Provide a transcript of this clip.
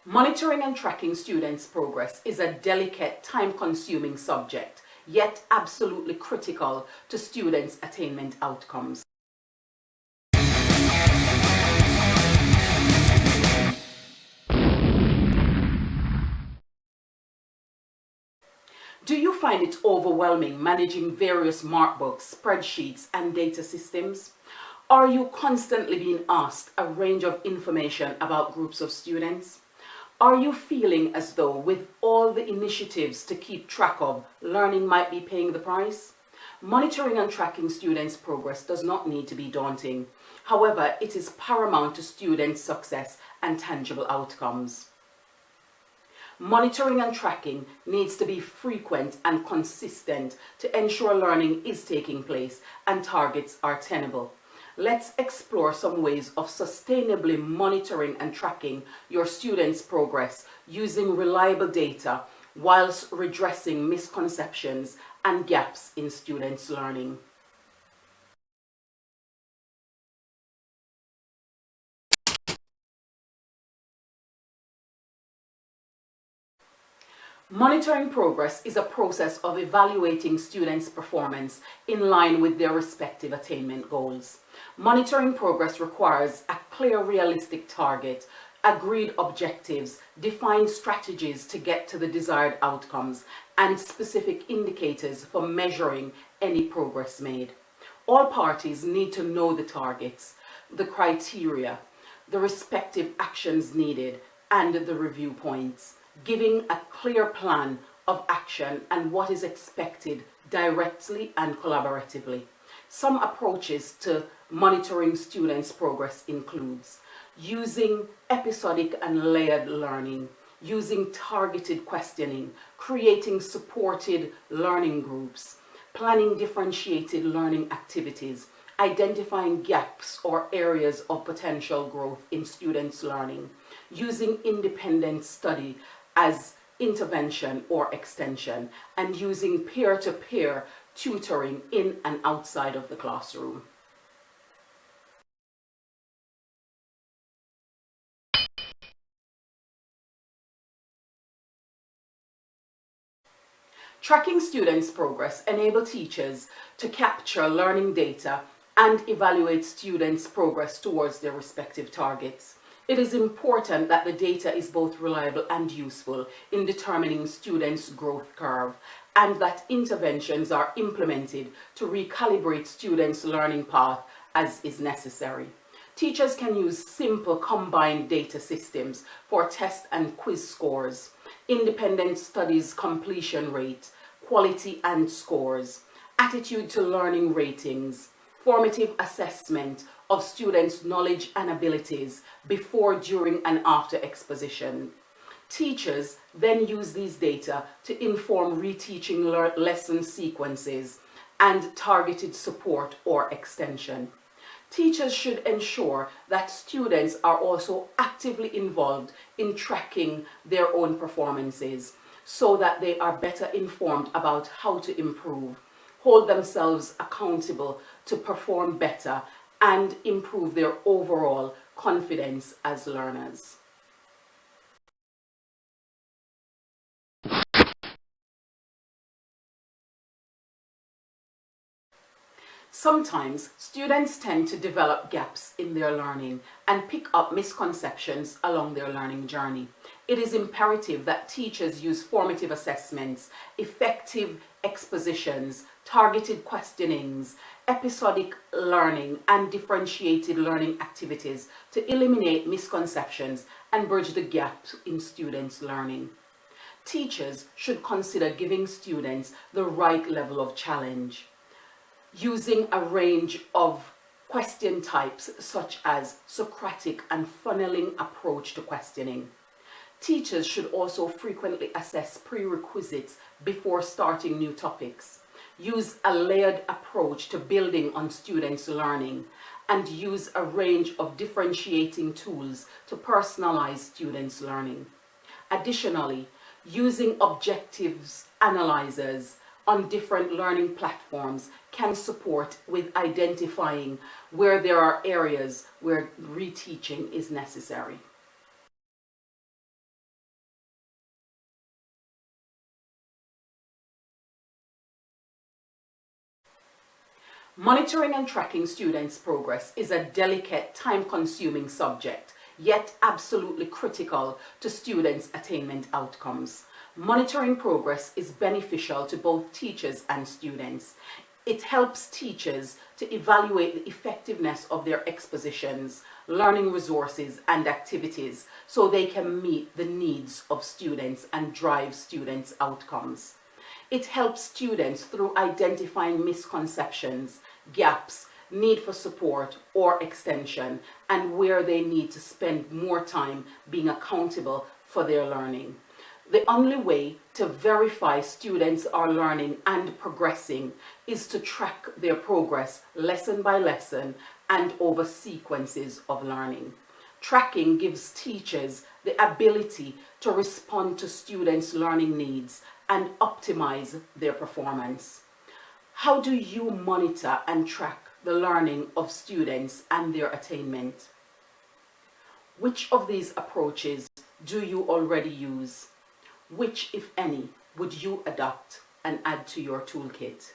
Monitoring and tracking students' progress is a delicate, time-consuming subject, yet absolutely critical to students' attainment outcomes. Do you find it overwhelming managing various markbooks, spreadsheets, and data systems? Are you constantly being asked a range of information about groups of students? Are you feeling as though with all the initiatives to keep track of, learning might be paying the price? Monitoring and tracking students' progress does not need to be daunting. However, it is paramount to students' success and tangible outcomes. Monitoring and tracking needs to be frequent and consistent to ensure learning is taking place and targets are attainable. Let's explore some ways of sustainably monitoring and tracking your students' progress using reliable data whilst redressing misconceptions and gaps in students' learning. Monitoring progress is a process of evaluating students' performance in line with their respective attainment goals. Monitoring progress requires a clear, realistic target, agreed objectives, defined strategies to get to the desired outcomes, and specific indicators for measuring any progress made. All parties need to know the targets, the criteria, the respective actions needed, and the review points, giving a clear plan of action and what is expected directly and collaboratively. Some approaches to monitoring students' progress includes using episodic and layered learning, using targeted questioning, creating supported learning groups, planning differentiated learning activities, identifying gaps or areas of potential growth in students' learning, using independent study as intervention or extension, and using peer-to-peer tutoring in and outside of the classroom. Tracking students' progress enables teachers to capture learning data and evaluate students' progress towards their respective targets. It is important that the data is both reliable and useful in determining students' growth curve, and that interventions are implemented to recalibrate students' learning path as is necessary. Teachers can use simple combined data systems for test and quiz scores, independent studies completion rate, quality and scores, attitude to learning ratings, formative assessment of students' knowledge and abilities before, during, and after exposition. Teachers then use these data to inform reteaching lesson sequences and targeted support or extension. Teachers should ensure that students are also actively involved in tracking their own performances so that they are better informed about how to improve, hold themselves accountable to perform better, and improve their overall confidence as learners. Sometimes students tend to develop gaps in their learning and pick up misconceptions along their learning journey. It is imperative that teachers use formative assessments, effective expositions, targeted questionings, episodic learning, and differentiated learning activities to eliminate misconceptions and bridge the gap in students' learning. Teachers should consider giving students the right level of challenge, using a range of question types such as Socratic and funneling approach to questioning. Teachers should also frequently assess prerequisites before starting new topics, use a layered approach to building on students' learning, and use a range of differentiating tools to personalize students' learning. Additionally, using objectives analyzers on different learning platforms can support with identifying where there are areas where reteaching is necessary. Monitoring and tracking students' progress is a delicate, time-consuming subject, yet absolutely critical to students' attainment outcomes. Monitoring progress is beneficial to both teachers and students. It helps teachers to evaluate the effectiveness of their expositions, learning resources, and activities so they can meet the needs of students and drive students' outcomes. It helps students through identifying misconceptions, gaps, need for support or extension, and where they need to spend more time being accountable for their learning. The only way to verify students are learning and progressing is to track their progress lesson by lesson and over sequences of learning. Tracking gives teachers the ability to respond to students' learning needs and optimize their performance. How do you monitor and track the learning of students and their attainment? Which of these approaches do you already use? Which, if any, would you adopt and add to your toolkit?